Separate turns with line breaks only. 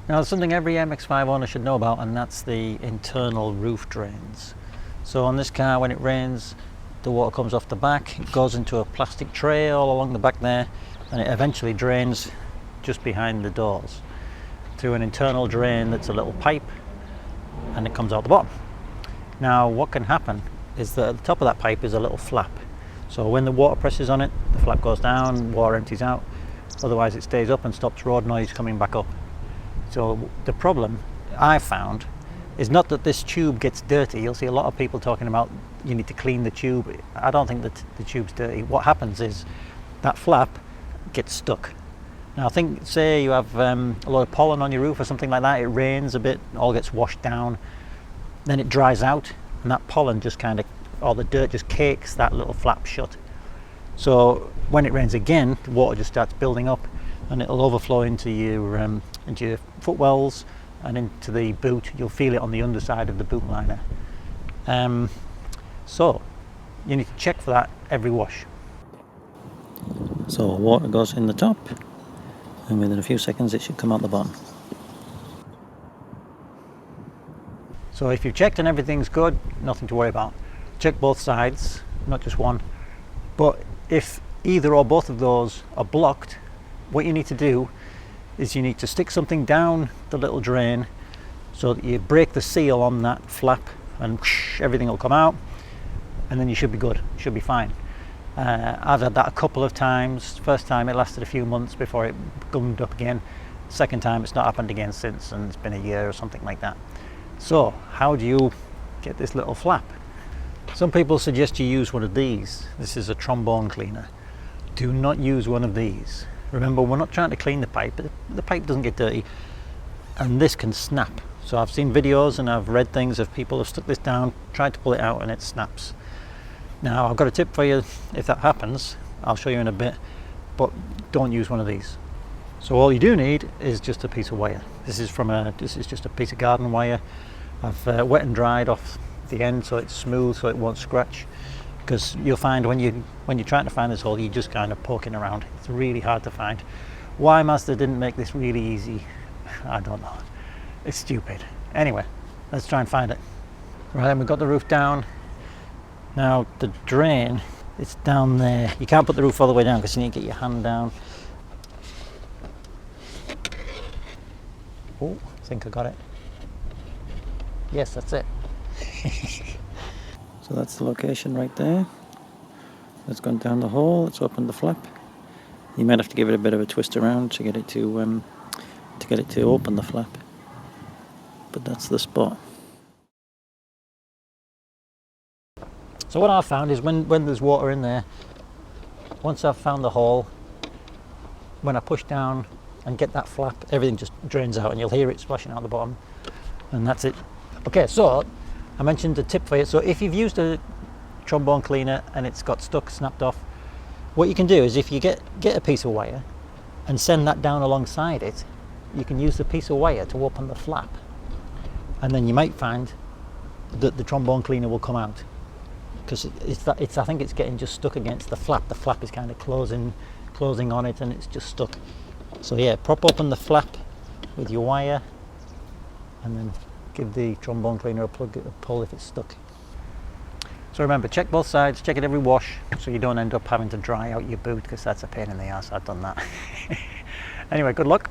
Now there's something every MX-5 owner should know about, and that's the internal roof drains. So on this car, when it rains, the water comes off the back, it goes into a plastic tray all along the back there, and it eventually drains just behind the doors through an internal drain that's a little pipe, and it comes out the bottom. Now what can happen is that at the top of that pipe is a little flap. So when the water presses on it, the flap goes down, water empties out, otherwise it stays up and stops road noise coming back up. So the problem I've found is not that this tube gets dirty. You'll see a lot of people talking about you need to clean the tube. I don't think that the tube's dirty. What happens is that flap gets stuck. Now think, say you have a lot of pollen on your roof or something like that, it rains a bit, all gets washed down, then it dries out, and that pollen just kind of, or the dirt just cakes that little flap shut. So when it rains again, the water just starts building up, and it'll overflow into your footwells and into the boot. You'll feel it on the underside of the boot liner. So you need to check for that every wash. So water goes in the top, and within a few seconds it should come out the bottom. So if you've checked and everything's good, nothing to worry about. Check both sides, not just one. But if either or both of those are blocked, what you need to do is you need to stick something down the little drain so that you break the seal on that flap, and whoosh, everything will come out, and then you should be good, you should be fine. I've had that a couple of times. First time it lasted a few months before it gummed up again. Second time it's not happened again since, and it's been a year or something like that. So how do you get this little flap? Some people suggest you use one of these. This is a trombone cleaner. Do not use one of these. Remember, we're not trying to clean the pipe. The pipe doesn't get dirty, and this can snap. So I've seen videos and I've read things of people have stuck this down, tried to pull it out, and it snaps. Now I've got a tip for you if that happens. I'll show you in a bit, but don't use one of these. So all you do need is just a piece of wire. This is just a piece of garden wire. I've wet and dried off the end so it's smooth, so it won't scratch. Because you'll find when you're trying to find this hole, you're just kind of poking around. It's really hard to find. Why Mazda didn't make this really easy, I don't know. It's stupid. Anyway, let's try and find it. Right, then we've got the roof down. Now the drain, it's down there. You can't put the roof all the way down because you need to get your hand down. Oh, I think I got it. Yes, that's it. So that's the location right there. It's gone down the hole. It's opened the flap. You might have to give it a bit of a twist around to get it to open the flap. But that's the spot. So what I've found is when there's water in there, once I've found the hole, when I push down and get that flap, everything just drains out, and you'll hear it splashing out the bottom, and that's it. Okay, so I mentioned a tip for you. So if you've used a trombone cleaner and it's got stuck, snapped off, what you can do is if you get a piece of wire and send that down alongside it, you can use the piece of wire to open the flap, and then you might find that the trombone cleaner will come out, because I think it's getting just stuck against the flap. The flap is kind of closing on it, and it's just stuck. So yeah, prop open the flap with your wire, and then give the trombone cleaner a pull if it's stuck. So remember, check both sides, check it every wash, so you don't end up having to dry out your boot, because that's a pain in the ass. I've done that. Anyway, good luck.